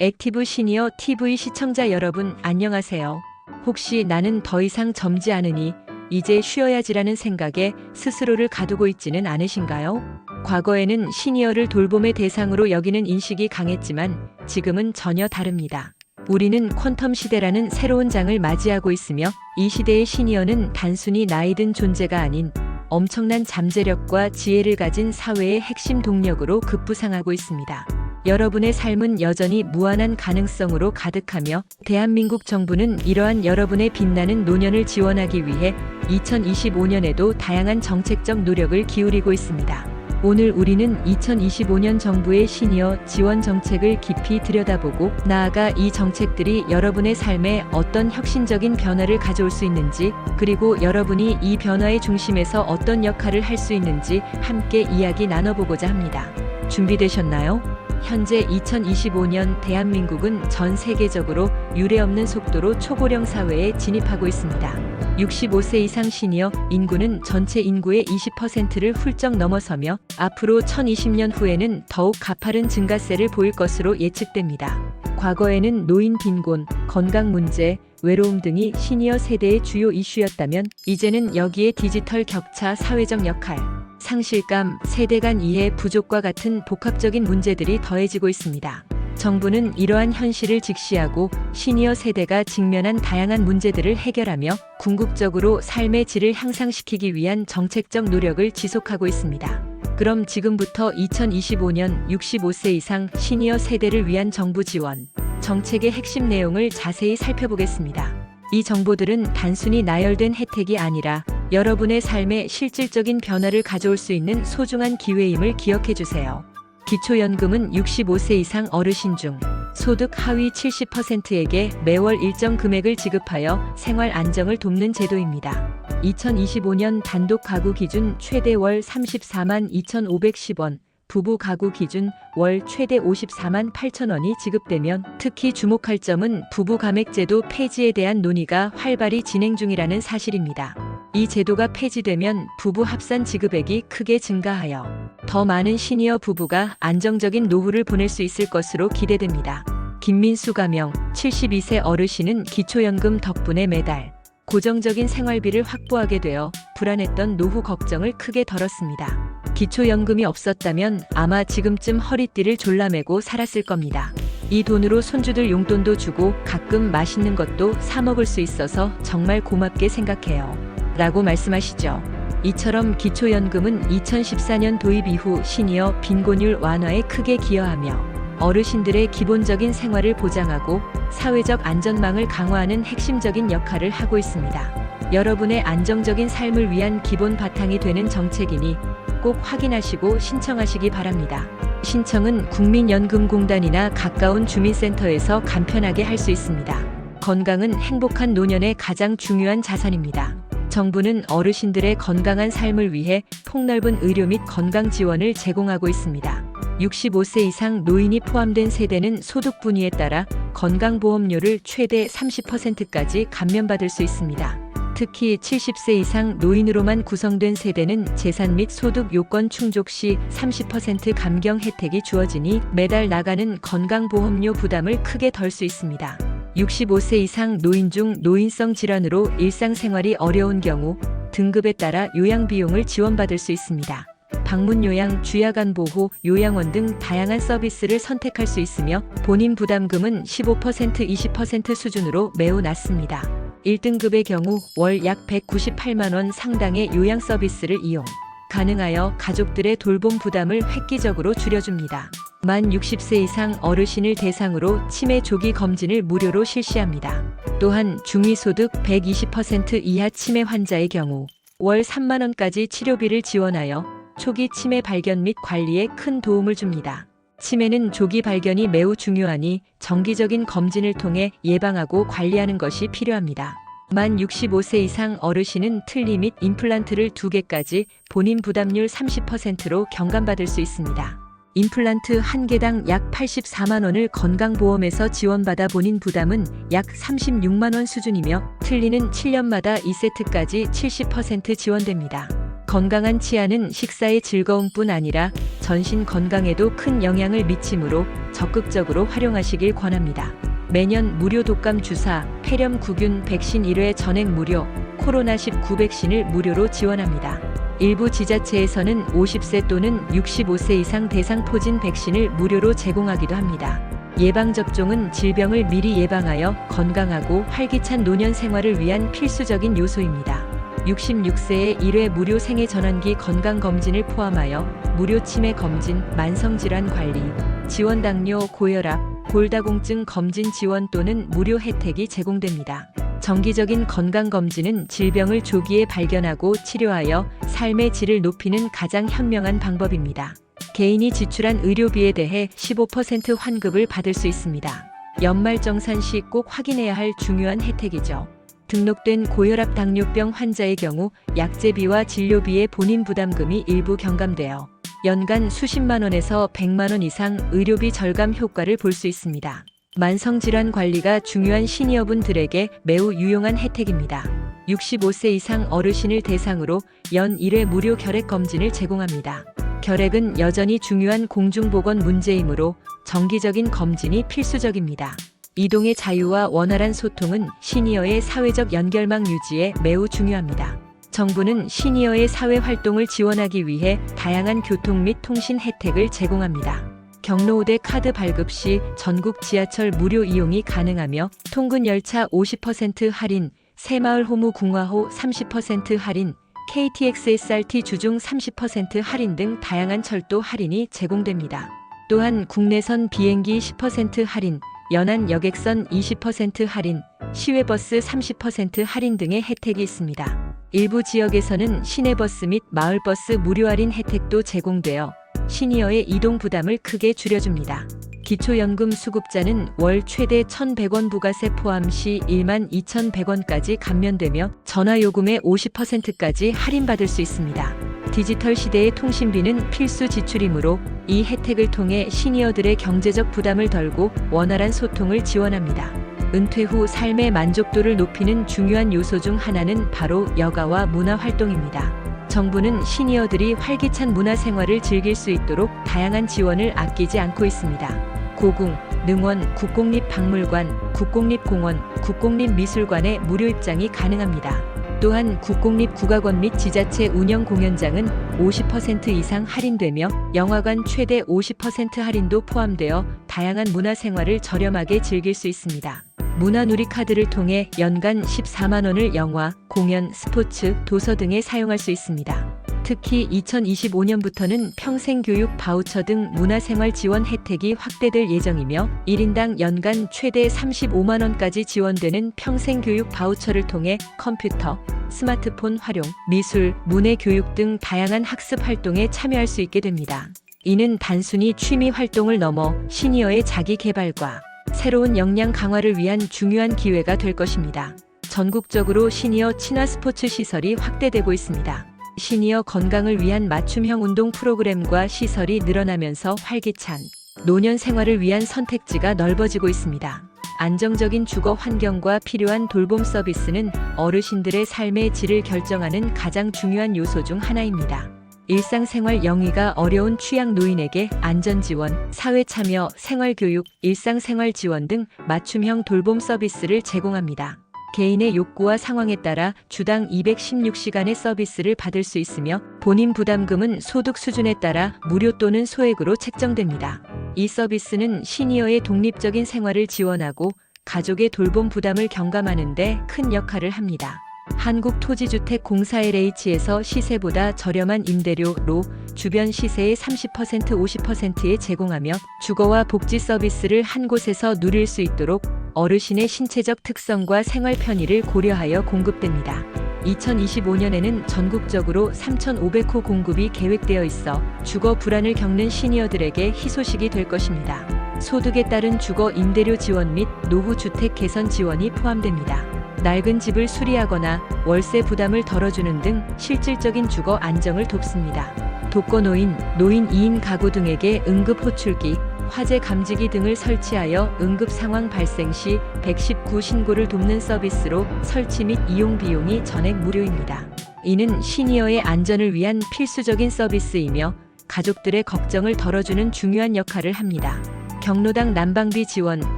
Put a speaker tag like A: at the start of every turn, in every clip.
A: 액티브 시니어 TV 시청자 여러분 안녕하세요. 혹시 나는 더 이상 젊지 않으니 이제 쉬어야지라는 생각에 스스로를 가두고 있지는 않으신가요? 과거에는 시니어를 돌봄의 대상으로 여기는 인식이 강했지만 지금은 전혀 다릅니다. 우리는 퀀텀 시대라는 새로운 장을 맞이하고 있으며 이 시대의 시니어는 단순히 나이 든 존재가 아닌 엄청난 잠재력과 지혜를 가진 사회의 핵심 동력으로 급부상하고 있습니다. 여러분의 삶은 여전히 무한한 가능성으로 가득하며 대한민국 정부는 이러한 여러분의 빛나는 노년을 지원하기 위해 2025년에도 다양한 정책적 노력을 기울이고 있습니다. 오늘 우리는 2025년 정부의 시니어 지원 정책을 깊이 들여다보고 나아가 이 정책들이 여러분의 삶에 어떤 혁신적인 변화를 가져올 수 있는지, 그리고 여러분이 이 변화의 중심에서 어떤 역할을 할 수 있는지 함께 이야기 나눠보고자 합니다. 준비되셨나요? 현재 2025년 대한민국은 전 세계적으로 유례없는 속도로 초고령 사회에 진입하고 있습니다. 65세 이상 시니어 인구는 전체 인구의 20%를 훌쩍 넘어서며 앞으로 2020년 후에는 더욱 가파른 증가세를 보일 것으로 예측됩니다. 과거에는 노인 빈곤, 건강 문제, 외로움 등이 시니어 세대의 주요 이슈였다면 이제는 여기에 디지털 격차, 사회적 역할, 상실감, 세대 간 이해 부족과 같은 복합적인 문제들이 더해지고 있습니다. 정부는 이러한 현실을 직시하고 시니어 세대가 직면한 다양한 문제들을 해결하며 궁극적으로 삶의 질을 향상시키기 위한 정책적 노력을 지속하고 있습니다. 그럼 지금부터 2025년 65세 이상 시니어 세대를 위한 정부 지원, 정책의 핵심 내용을 자세히 살펴보겠습니다. 이 정보들은 단순히 나열된 혜택이 아니라 여러분의 삶에 실질적인 변화를 가져올 수 있는 소중한 기회임을 기억해 주세요. 기초연금은 65세 이상 어르신 중 소득 하위 70%에게 매월 일정 금액을 지급하여 생활 안정을 돕는 제도입니다. 2025년 단독 가구 기준 최대 월 34만 2,510원, 부부 가구 기준 월 최대 54만 8천원이 지급되면 특히 주목할 점은 부부 감액제도 폐지에 대한 논의가 활발히 진행 중이라는 사실입니다. 이 제도가 폐지되면 부부 합산 지급액이 크게 증가하여 더 많은 시니어 부부가 안정적인 노후를 보낼 수 있을 것으로 기대됩니다. 김민수 가명 72세 어르신은 기초연금 덕분에 매달 고정적인 생활비를 확보하게 되어 불안했던 노후 걱정을 크게 덜었습니다. 기초연금이 없었다면 아마 지금쯤 허리띠를 졸라매고 살았을 겁니다. 이 돈으로 손주들 용돈도 주고 가끔 맛있는 것도 사 먹을 수 있어서 정말 고맙게 생각해요. 라고 말씀하시죠. 이처럼 기초연금은 2014년 도입 이후 시니어 빈곤율 완화에 크게 기여하며 어르신들의 기본적인 생활을 보장하고 사회적 안전망을 강화하는 핵심적인 역할을 하고 있습니다. 여러분의 안정적인 삶을 위한 기본 바탕이 되는 정책이니 꼭 확인하시고 신청하시기 바랍니다. 신청은 국민연금공단이나 가까운 주민센터에서 간편하게 할 수 있습니다. 건강은 행복한 노년의 가장 중요한 자산입니다. 정부는 어르신들의 건강한 삶을 위해 폭넓은 의료 및 건강 지원을 제공하고 있습니다. 65세 이상 노인이 포함된 세대는 소득 분위에 따라 건강보험료를 최대 30%까지 감면받을 수 있습니다. 특히 70세 이상 노인으로만 구성된 세대는 재산 및 소득 요건 충족 시 30% 감경 혜택이 주어지니 매달 나가는 건강보험료 부담을 크게 덜 수 있습니다. 65세 이상 노인 중 노인성 질환으로 일상생활이 어려운 경우 등급에 따라 요양비용을 지원받을 수 있습니다. 방문요양, 주야간보호, 요양원 등 다양한 서비스를 선택할 수 있으며 본인 부담금은 15%, 20% 수준으로 매우 낮습니다. 1등급의 경우 월 약 198만원 상당의 요양 서비스를 이용 가능하여 가족들의 돌봄 부담을 획기적으로 줄여줍니다. 만 60세 이상 어르신을 대상으로 치매 조기 검진을 무료로 실시합니다. 또한 중위소득 120% 이하 치매 환자의 경우 월 3만원까지 치료비를 지원하여 초기 치매 발견 및 관리에 큰 도움을 줍니다. 치매는 조기 발견이 매우 중요하니 정기적인 검진을 통해 예방하고 관리하는 것이 필요합니다. 만 65세 이상 어르신은 틀니 및 임플란트를 2개까지 본인 부담률 30%로 경감받을 수 있습니다. 임플란트 1개당 약 84만원을 건강보험에서 지원받아 본인 부담은 약 36만원 수준이며 틀니는 7년마다 2세트까지 70% 지원됩니다. 건강한 치아는 식사의 즐거움뿐 아니라 전신 건강에도 큰 영향을 미치므로 적극적으로 활용하시길 권합니다. 매년 무료 독감 주사, 폐렴 구균 백신 1회 전액 무료, 코로나19 백신을 무료로 지원합니다. 일부 지자체에서는 50세 또는 65세 이상 대상 포진 백신을 무료로 제공하기도 합니다. 예방접종은 질병을 미리 예방하여 건강하고 활기찬 노년 생활을 위한 필수적인 요소입니다. 66세의 1회 무료 생애 전환기 건강검진을 포함하여 무료 치매 검진, 만성질환 관리, 지원 당뇨, 고혈압, 골다공증 검진 지원 또는 무료 혜택이 제공됩니다. 정기적인 건강검진은 질병을 조기에 발견하고 치료하여 삶의 질을 높이는 가장 현명한 방법입니다. 개인이 지출한 의료비에 대해 15% 환급을 받을 수 있습니다. 연말정산 시 꼭 확인해야 할 중요한 혜택이죠. 등록된 고혈압 당뇨병 환자의 경우 약제비와 진료비의 본인 부담금이 일부 경감되어 연간 수십만 원에서 100만 원 이상 의료비 절감 효과를 볼 수 있습니다. 만성질환 관리가 중요한 시니어분들에게 매우 유용한 혜택입니다. 65세 이상 어르신을 대상으로 연 1회 무료 결핵 검진을 제공합니다. 결핵은 여전히 중요한 공중보건 문제이므로 정기적인 검진이 필수적입니다. 이동의 자유와 원활한 소통은 시니어의 사회적 연결망 유지에 매우 중요합니다. 정부는 시니어의 사회 활동을 지원하기 위해 다양한 교통 및 통신 혜택을 제공합니다. 경로 5대 카드 발급 시 전국 지하철 무료 이용이 가능하며 통근 열차 50% 할인, 새마을 호무 궁화호 30% 할인, KTX SRT 주중 30% 할인 등 다양한 철도 할인이 제공됩니다. 또한 국내선 비행기 10% 할인, 연안 여객선 20% 할인, 시외버스 30% 할인 등의 혜택이 있습니다. 일부 지역에서는 시내버스 및 마을버스 무료 할인 혜택도 제공되어 시니어의 이동 부담을 크게 줄여줍니다. 기초연금 수급자는 월 최대 1,100원 부가세 포함 시 12,100원까지 감면되며 전화요금의 50%까지 할인받을 수 있습니다. 디지털 시대의 통신비는 필수 지출이므로 이 혜택을 통해 시니어들의 경제적 부담을 덜고 원활한 소통을 지원합니다. 은퇴 후 삶의 만족도를 높이는 중요한 요소 중 하나는 바로 여가와 문화활동입니다. 정부는 시니어들이 활기찬 문화생활을 즐길 수 있도록 다양한 지원을 아끼지 않고 있습니다. 고궁, 능원, 국공립박물관, 국공립공원, 국공립미술관에 무료 입장이 가능합니다. 또한 국공립국악원 및 지자체 운영 공연장은 50% 이상 할인되며 영화관 최대 50% 할인도 포함되어 다양한 문화생활을 저렴하게 즐길 수 있습니다. 문화누리카드를 통해 연간 14만 원을 영화, 공연, 스포츠, 도서 등에 사용할 수 있습니다. 특히 2025년부터는 평생교육 바우처 등 문화생활 지원 혜택이 확대될 예정이며 1인당 연간 최대 35만 원까지 지원되는 평생교육 바우처를 통해 컴퓨터, 스마트폰 활용, 미술, 문해교육 등 다양한 학습 활동에 참여할 수 있게 됩니다. 이는 단순히 취미 활동을 넘어 시니어의 자기 개발과 새로운 역량 강화를 위한 중요한 기회가 될 것입니다. 전국적으로 시니어 친화 스포츠 시설이 확대되고 있습니다. 시니어 건강을 위한 맞춤형 운동 프로그램과 시설이 늘어나면서 활기찬 노년 생활을 위한 선택지가 넓어지고 있습니다. 안정적인 주거 환경과 필요한 돌봄 서비스는 어르신들의 삶의 질을 결정하는 가장 중요한 요소 중 하나입니다. 일상생활 영위가 어려운 취약 노인에게 안전지원, 사회참여, 생활교육, 일상생활 지원 등 맞춤형 돌봄 서비스를 제공합니다. 개인의 욕구와 상황에 따라 주당 216시간의 서비스를 받을 수 있으며 본인 부담금은 소득 수준에 따라 무료 또는 소액으로 책정됩니다. 이 서비스는 시니어의 독립적인 생활을 지원하고 가족의 돌봄 부담을 경감하는 데 큰 역할을 합니다. 한국토지주택공사 LH에서 시세보다 저렴한 임대료로 주변 시세의 30% 50%에 제공하며 주거와 복지 서비스를 한 곳에서 누릴 수 있도록 어르신의 신체적 특성과 생활 편의를 고려하여 공급됩니다. 2025년에는 전국적으로 3,500호 공급이 계획되어 있어 주거 불안을 겪는 시니어들에게 희소식이 될 것입니다. 소득에 따른 주거 임대료 지원 및 노후 주택 개선 지원이 포함됩니다. 낡은 집을 수리하거나 월세 부담을 덜어주는 등 실질적인 주거 안정을 돕습니다. 독거노인, 노인 2인 가구 등에게 응급 호출기, 화재 감지기 등을 설치하여 응급 상황 발생 시 119 신고를 돕는 서비스로 설치 및 이용 비용이 전액 무료입니다. 이는 시니어의 안전을 위한 필수적인 서비스이며 가족들의 걱정을 덜어주는 중요한 역할을 합니다. 경로당 난방비 지원,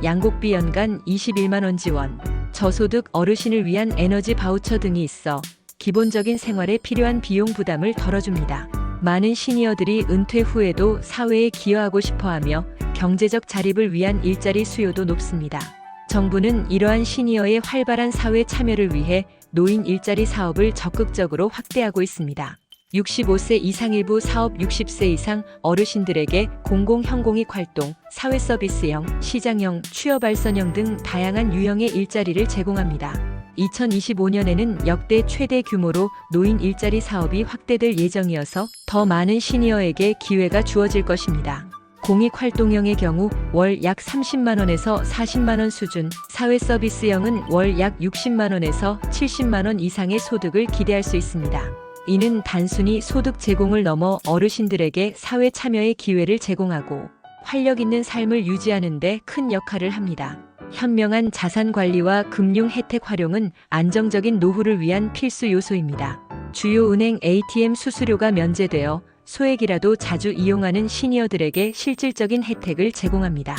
A: 양곡비 연간 21만 원 지원, 저소득 어르신을 위한 에너지 바우처 등이 있어 기본적인 생활에 필요한 비용 부담을 덜어줍니다. 많은 시니어들이 은퇴 후에도 사회에 기여하고 싶어하며 경제적 자립을 위한 일자리 수요도 높습니다. 정부는 이러한 시니어의 활발한 사회 참여를 위해 노인 일자리 사업을 적극적으로 확대하고 있습니다. 65세 이상 일부 사업 60세 이상 어르신들에게 공공형공익 활동, 사회서비스형, 시장형, 취업발전형 등 다양한 유형의 일자리를 제공합니다. 2025년에는 역대 최대 규모로 노인 일자리 사업이 확대될 예정이어서 더 많은 시니어에게 기회가 주어질 것입니다. 공익활동형의 경우 월 약 30만 원에서 40만 원 수준, 사회서비스형은 월 약 60만 원에서 70만 원 이상의 소득을 기대할 수 있습니다. 이는 단순히 소득 제공을 넘어 어르신들에게 사회 참여의 기회를 제공하고 활력 있는 삶을 유지하는 데 큰 역할을 합니다. 현명한 자산 관리와 금융 혜택 활용은 안정적인 노후를 위한 필수 요소입니다. 주요 은행 ATM 수수료가 면제되어 소액이라도 자주 이용하는 시니어들에게 실질적인 혜택을 제공합니다.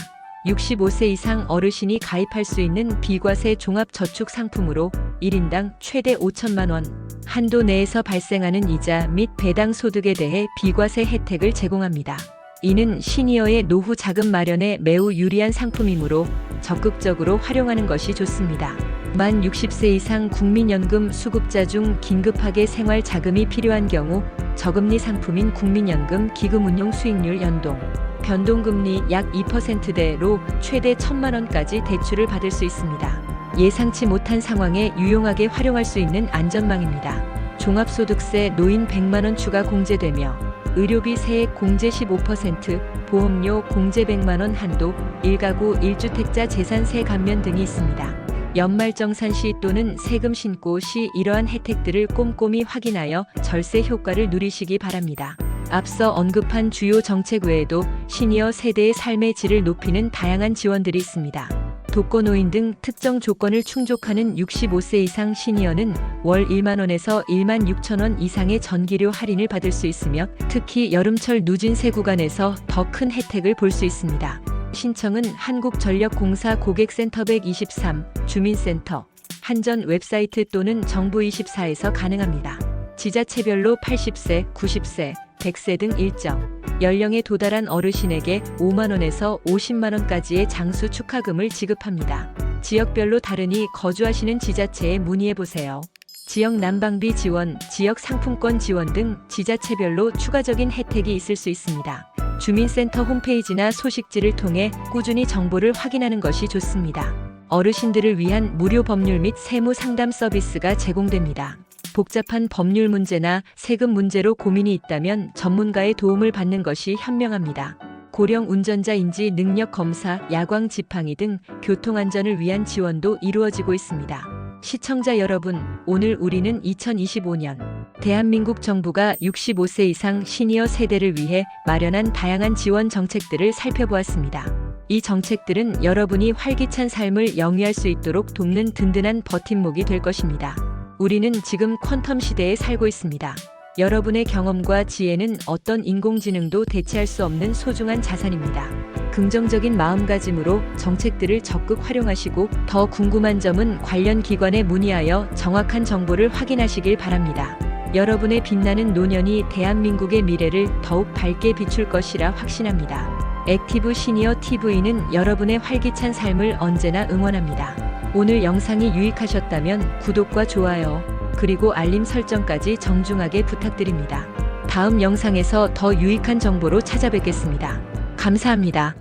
A: 65세 이상 어르신이 가입할 수 있는 비과세 종합저축 상품으로 1인당 최대 5천만 원 한도 내에서 발생하는 이자 및 배당 소득에 대해 비과세 혜택을 제공합니다. 이는 시니어의 노후 자금 마련에 매우 유리한 상품이므로 적극적으로 활용하는 것이 좋습니다. 만 60세 이상 국민연금 수급자 중 긴급하게 생활 자금이 필요한 경우 저금리 상품인 국민연금 기금운용 수익률 연동, 변동금리 약 2%대로 최대 1,000만 원까지 대출을 받을 수 있습니다. 예상치 못한 상황에 유용하게 활용할 수 있는 안전망입니다. 종합소득세 노인 100만 원 추가 공제되며 의료비 세액 공제 15%, 보험료 공제 100만 원 한도, 1가구 1주택자 재산세 감면 등이 있습니다. 연말정산 시 또는 세금 신고 시 이러한 혜택들을 꼼꼼히 확인하여 절세 효과를 누리시기 바랍니다. 앞서 언급한 주요 정책 외에도 시니어 세대의 삶의 질을 높이는 다양한 지원들이 있습니다. 독거노인 등 특정 조건을 충족하는 65세 이상 시니어는 월 1만 원에서 1만 6천 원 이상의 전기료 할인을 받을 수 있으며 특히 여름철 누진세 구간에서 더 큰 혜택을 볼 수 있습니다. 신청은 한국전력공사 고객센터 123, 주민센터, 한전 웹사이트 또는 정부24에서 가능합니다. 지자체별로 80세, 90세, 100세 등 일정 연령에 도달한 어르신에게 5만 원에서 50만 원까지의 장수 축하금을 지급합니다. 지역별로 다르니 거주하시는 지자체에 문의해보세요. 지역 난방비 지원, 지역 상품권 지원 등 지자체별로 추가적인 혜택이 있을 수 있습니다. 주민센터 홈페이지나 소식지를 통해 꾸준히 정보를 확인하는 것이 좋습니다. 어르신들을 위한 무료 법률 및 세무 상담 서비스가 제공됩니다. 복잡한 법률 문제나 세금 문제로 고민이 있다면 전문가의 도움을 받는 것이 현명합니다. 고령 운전자 인지 능력 검사, 야광 지팡이 등 교통안전을 위한 지원도 이루어지고 있습니다. 시청자 여러분, 오늘 우리는 2025년 대한민국 정부가 65세 이상 시니어 세대를 위해 마련한 다양한 지원 정책들을 살펴보았습니다. 이 정책들은 여러분이 활기찬 삶을 영위할 수 있도록 돕는 든든한 버팀목이 될 것입니다. 우리는 지금 퀀텀 시대에 살고 있습니다. 여러분의 경험과 지혜는 어떤 인공지능도 대체할 수 없는 소중한 자산입니다. 긍정적인 마음가짐으로 정책들을 적극 활용하시고 더 궁금한 점은 관련 기관에 문의하여 정확한 정보를 확인하시길 바랍니다. 여러분의 빛나는 노년이 대한민국의 미래를 더욱 밝게 비출 것이라 확신합니다. 액티브 시니어 TV는 여러분의 활기찬 삶을 언제나 응원합니다. 오늘 영상이 유익하셨다면 구독과 좋아요, 그리고 알림 설정까지 정중하게 부탁드립니다. 다음 영상에서 더 유익한 정보로 찾아뵙겠습니다. 감사합니다.